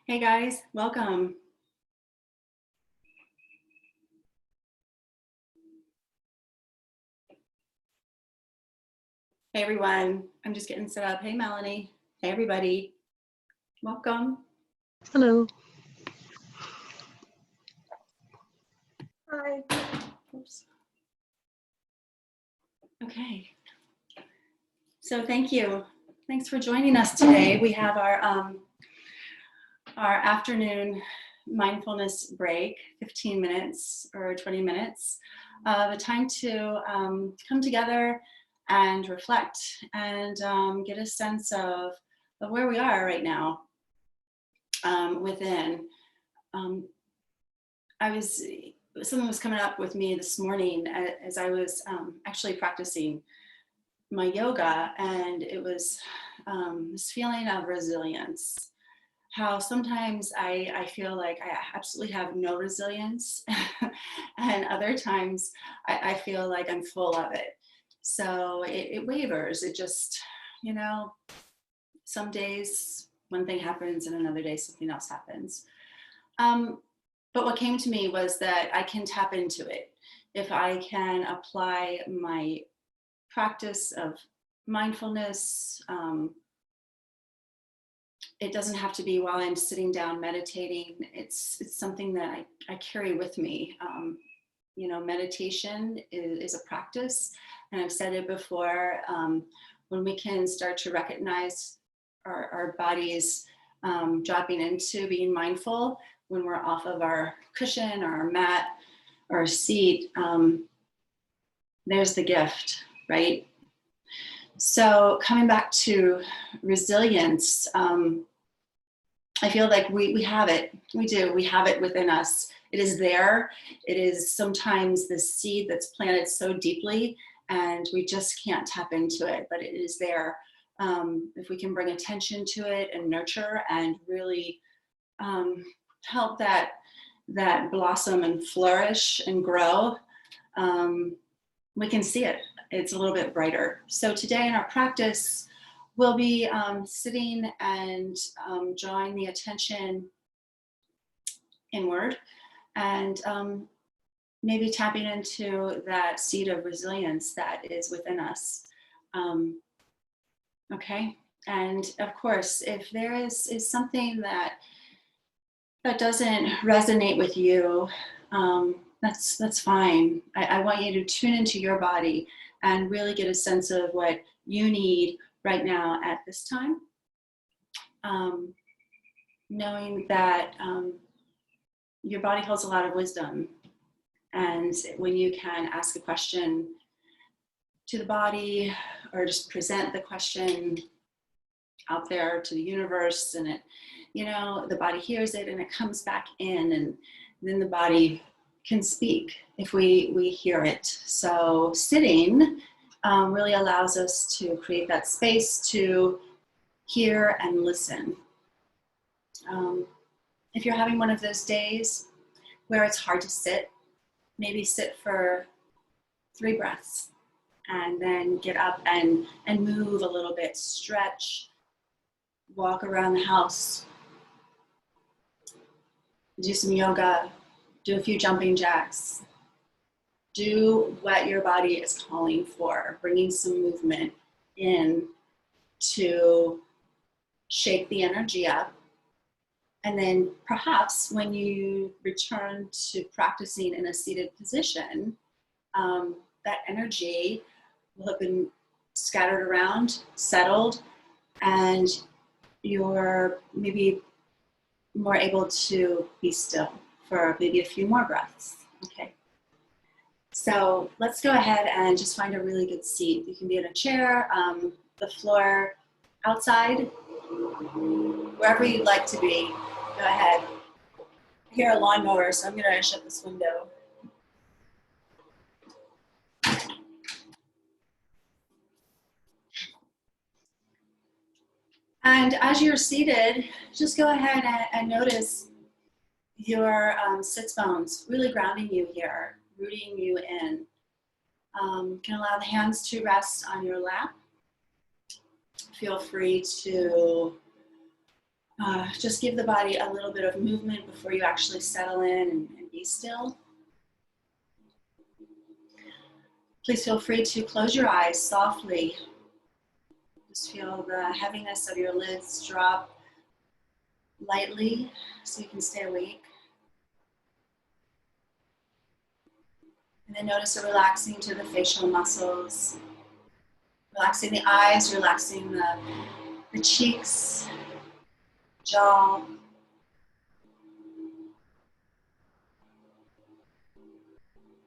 Hey guys, welcome. Hey everyone, I'm just getting set up. Hey Melanie, hey everybody, welcome. Hello. Hi. Oops. Okay, so thank you. Thanks for joining us today. We have our afternoon mindfulness break, 15 minutes or 20 minutes, a time to come together and reflect and get a sense of where we are right now within. Something was coming up with me this morning as I was actually practicing my yoga, and it was this feeling of resilience. How sometimes I feel like I absolutely have no resilience, and other times I feel like I'm full of it. So it wavers. It just, some days one thing happens and another day something else happens. But what came to me was that I can tap into it. If I can apply my practice of mindfulness, it doesn't have to be while I'm sitting down meditating. It's something that I carry with me. Meditation is a practice, and I've said it before, when we can start to recognize our bodies dropping into being mindful, when we're off of our cushion or our mat or our seat, there's the gift, right? So coming back to resilience, I feel like we have it. We do. We have it within us. It is there. It is sometimes the seed that's planted so deeply and we just can't tap into it, but it is there. If we can bring attention to it and nurture and really help that blossom and flourish and grow, we can see it. It's a little bit brighter. So today in our practice, we'll be sitting and drawing the attention inward and maybe tapping into that seed of resilience that is within us. Okay, and of course, if there is something that doesn't resonate with you, that's fine. I want you to tune into your body and really get a sense of what you need right now at this time. Knowing that your body holds a lot of wisdom, and when you can ask a question to the body or just present the question out there to the universe, and it, the body hears it and it comes back in, and then the body can speak if we hear it. So sitting really allows us to create that space to hear and listen. If you're having one of those days where it's hard to sit, maybe sit for 3 breaths and then get up and move a little bit, stretch, walk around the house, do some yoga, do a few jumping jacks. Do what your body is calling for, bringing some movement in to shake the energy up. And then perhaps when you return to practicing in a seated position, that energy will have been scattered around, settled, and you're maybe more able to be still for maybe a few more breaths. Okay. So let's go ahead and just find a really good seat. You can be in a chair, the floor, outside, wherever you'd like to be. Go ahead. I hear a lawnmower, so I'm going to shut this window. And as you're seated, just go ahead and notice your sits bones really grounding you here, rooting you in. Can allow the hands to rest on your lap. Feel free to Just give the body a little bit of movement before you actually settle in and be still. Please feel free to close your eyes softly. Just feel the heaviness of your lids drop lightly so you can stay awake. And then notice a relaxing to the facial muscles. Relaxing the eyes, relaxing the cheeks, jaw.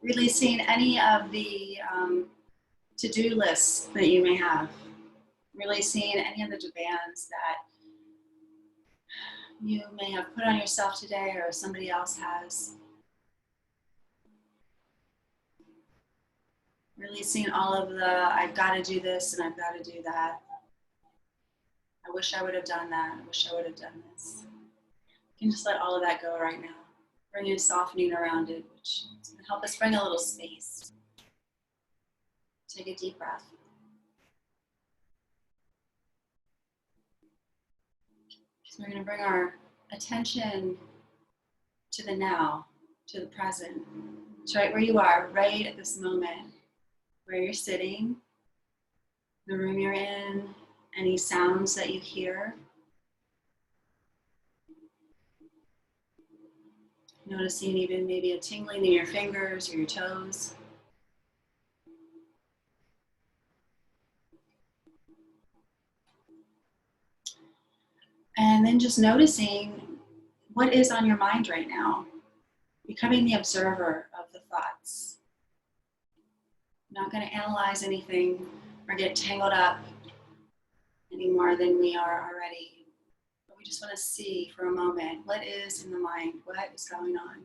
Releasing any of the to-do lists that you may have. Releasing any of the demands that you may have put on yourself today or somebody else has. Releasing all of the, I've got to do this and I've got to do that. I wish I would have done that. I wish I would have done this. You can just let all of that go right now. Bring in softening around it, which is going to help us bring a little space. Take a deep breath. So we're going to bring our attention to the now, to the present. It's right where you are, right at this moment, where you're sitting, the room you're in, any sounds that you hear. Noticing even maybe a tingling in your fingers or your toes. And then just noticing what is on your mind right now. Becoming the observer of the thoughts. Not going to analyze anything or get tangled up any more than we are already. But we just want to see for a moment what is in the mind, what is going on.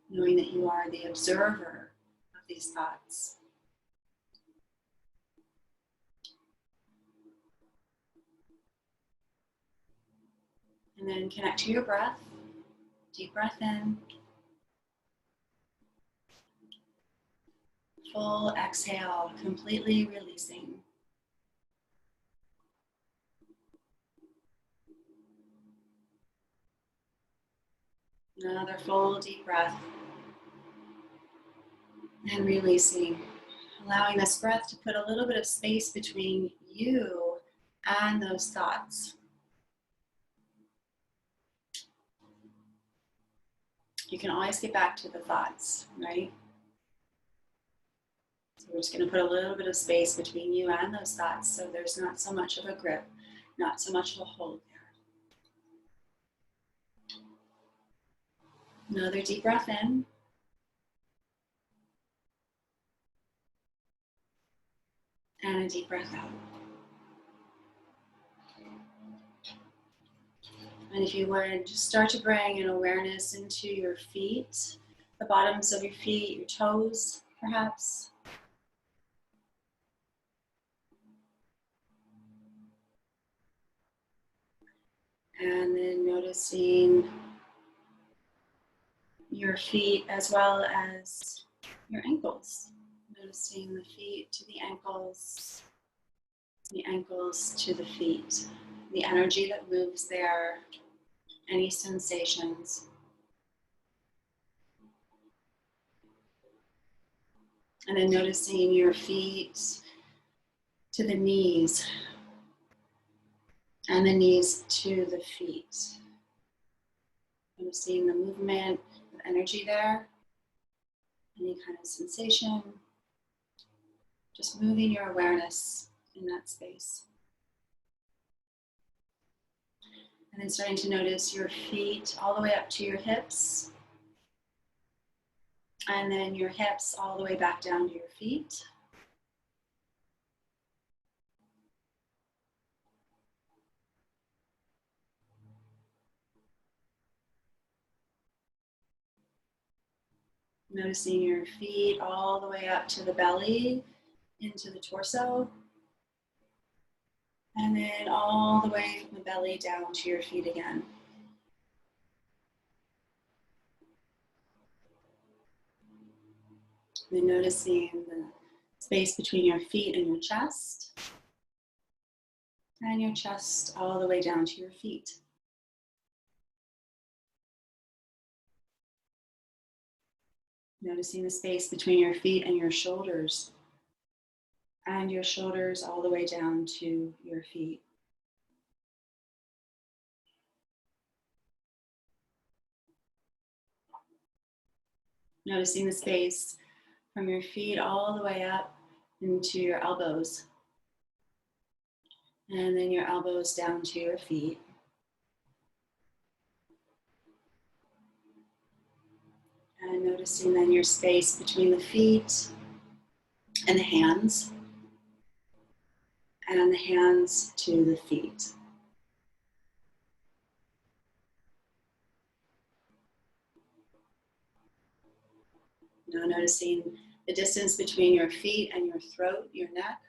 Knowing that you are the observer of these thoughts. And then connect to your breath. Deep breath in. Full exhale, completely releasing. Another full deep breath. And releasing. Allowing this breath to put a little bit of space between you and those thoughts. You can always get back to the thoughts, right? So we're just going to put a little bit of space between you and those thoughts so there's not so much of a grip, not so much of a hold there. Another deep breath in. And a deep breath out. And if you would, just start to bring an awareness into your feet, the bottoms of your feet, your toes, perhaps. And then noticing your feet as well as your ankles. Noticing the feet to the ankles to the feet. The energy that moves there, any sensations. And then noticing your feet to the knees and the knees to the feet. Noticing the movement of energy there, any kind of sensation. Just moving your awareness in that space. And then starting to notice your feet all the way up to your hips. And then your hips all the way back down to your feet. Noticing your feet all the way up to the belly, into the torso. And then all the way from the belly down to your feet again. And then noticing the space between your feet and your chest. And your chest all the way down to your feet. Noticing the space between your feet and your shoulders. And your shoulders all the way down to your feet. Noticing the space from your feet all the way up into your elbows. And then your elbows down to your feet. And noticing then your space between the feet and the hands. And the hands to the feet. Now noticing the distance between your feet and your throat, your neck.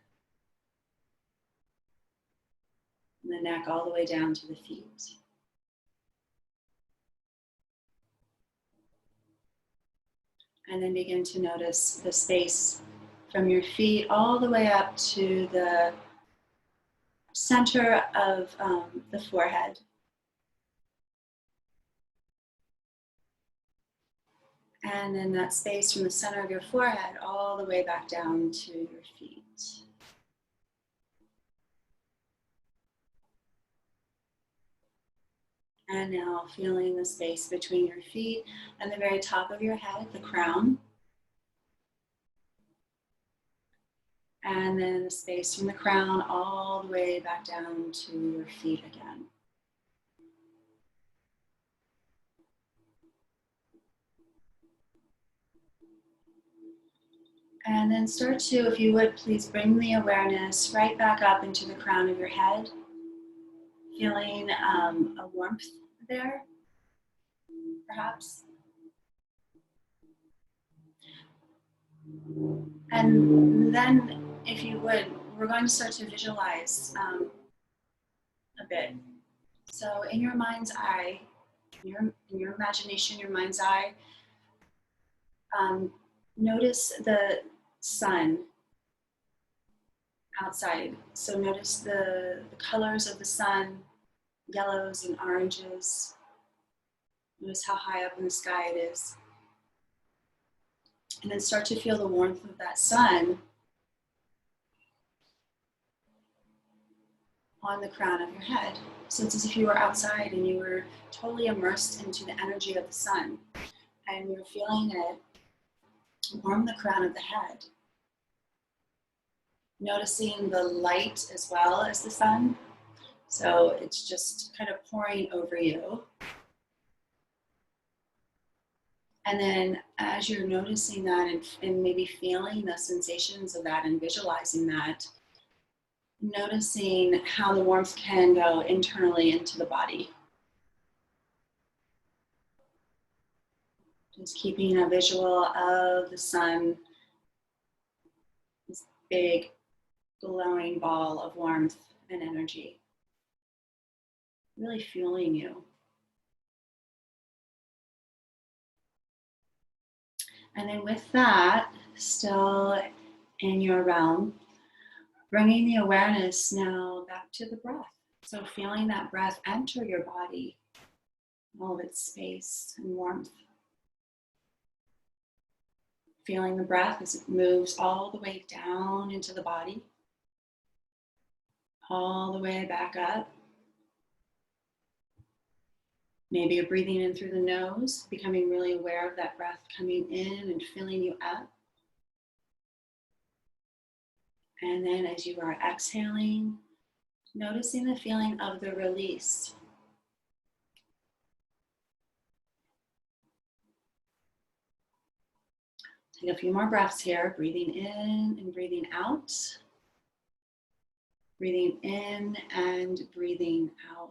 And the neck all the way down to the feet. And then begin to notice the space from your feet all the way up to the center of the forehead. And then that space from the center of your forehead all the way back down to your feet. And now feeling the space between your feet and the very top of your head, the crown. And then the space from the crown all the way back down to your feet again. And then start to, if you would, please bring the awareness right back up into the crown of your head. Feeling a warmth there, perhaps. And then, if you would, we're going to start to visualize a bit. So in your mind's eye, in your imagination, your mind's eye, notice the sun outside. So notice the colors of the sun, yellows and oranges. Notice how high up in the sky it is. And then start to feel the warmth of that sun on the crown of your head. So it's as if you were outside and you were totally immersed into the energy of the sun. And you're feeling it warm the crown of the head. Noticing the light as well as the sun. So it's just kind of pouring over you. And then as you're noticing that and maybe feeling the sensations of that and visualizing that, noticing how the warmth can go internally into the body. Just keeping a visual of the sun, this big glowing ball of warmth and energy, really fueling you. And then with that, still in your realm, bringing the awareness now back to the breath. So feeling that breath enter your body, all of its space and warmth. Feeling the breath as it moves all the way down into the body, all the way back up. Maybe you're breathing in through the nose, becoming really aware of that breath coming in and filling you up. And then as you are exhaling, noticing the feeling of the release. Take a few more breaths here, breathing in and breathing out. Breathing in and breathing out.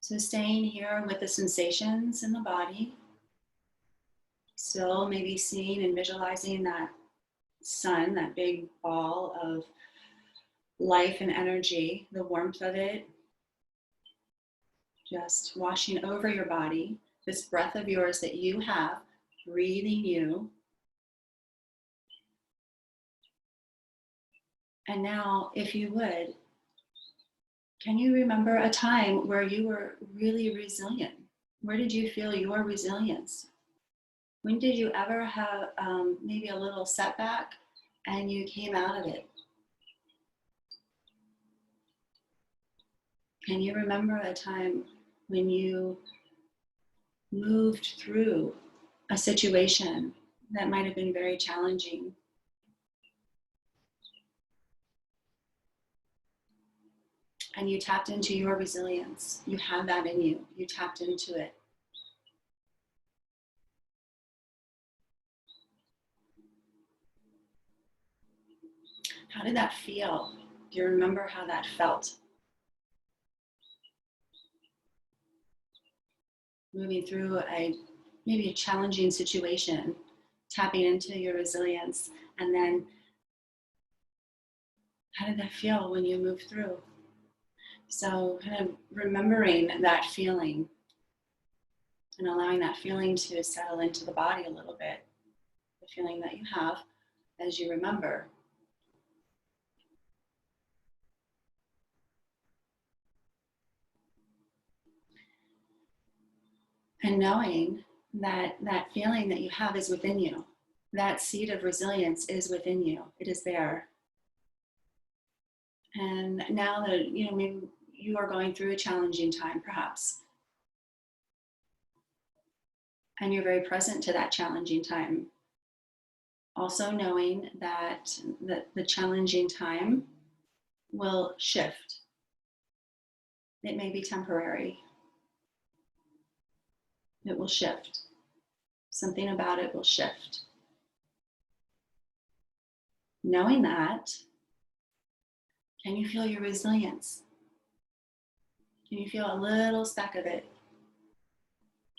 So staying here with the sensations in the body. Still maybe seeing and visualizing that sun, that big ball of life and energy, the warmth of it, just washing over your body, this breath of yours that you have, breathing you. And now, if you would, can you remember a time where you were really resilient? Where did you feel your resilience? When did you ever have maybe a little setback and you came out of it? Can you remember a time when you moved through a situation that might have been very challenging? And you tapped into your resilience. You had that in you. You tapped into it. How did that feel? Do you remember how that felt? Moving through maybe a challenging situation, tapping into your resilience, and then how did that feel when you moved through? So kind of remembering that feeling and allowing that feeling to settle into the body a little bit, the feeling that you have as you remember. And knowing that that feeling that you have is within you. That seed of resilience is within you. It is there. And now that, maybe you are going through a challenging time, perhaps, and you're very present to that challenging time. Also knowing that the challenging time will shift. It may be temporary. It will shift. Something about it will shift. Knowing that, can you feel your resilience? Can you feel a little speck of it?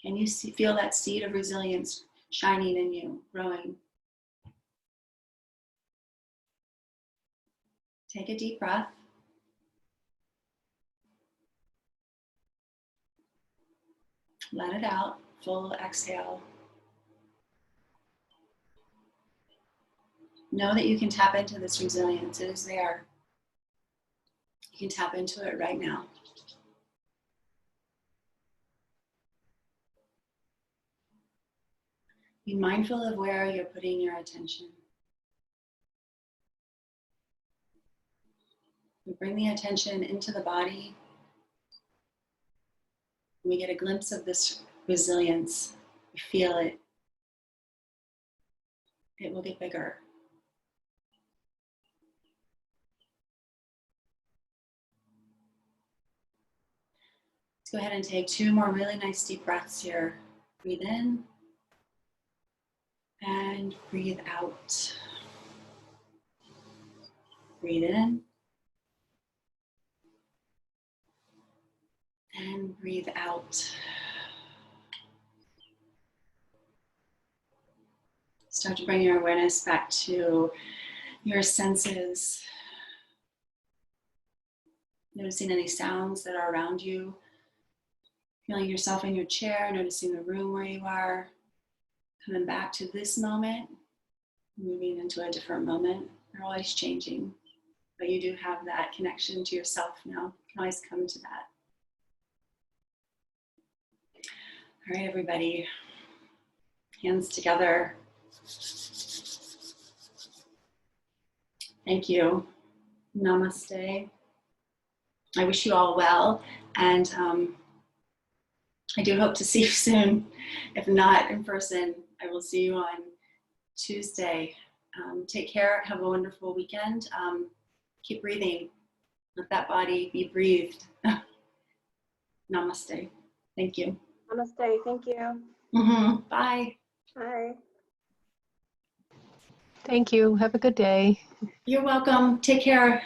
Can you feel that seed of resilience shining in you, growing? Take a deep breath. Let it out, full exhale. Know that you can tap into this resilience. It is there. You can tap into it right now. Be mindful of where you're putting your attention. We bring the attention into the body. We get a glimpse of this resilience. We feel it. It will get bigger. Let's go ahead and take 2 more really nice deep breaths here. Breathe in and breathe out. Breathe in and breathe out. Start to bring your awareness back to your senses. Noticing any sounds that are around you. Feeling yourself in your chair, noticing the room where you are. Coming back to this moment, moving into a different moment. You're always changing, but you do have that connection to yourself now. You can always come to that. All right, everybody. Hands together. Thank you. Namaste. I wish you all well, and I do hope to see you soon. If not in person, I will see you on Tuesday. Take care. Have a wonderful weekend. Keep breathing. Let that body be breathed. Namaste. Thank you. Namaste. Thank you. Bye. Bye. Thank you. Have a good day. You're welcome. Take care.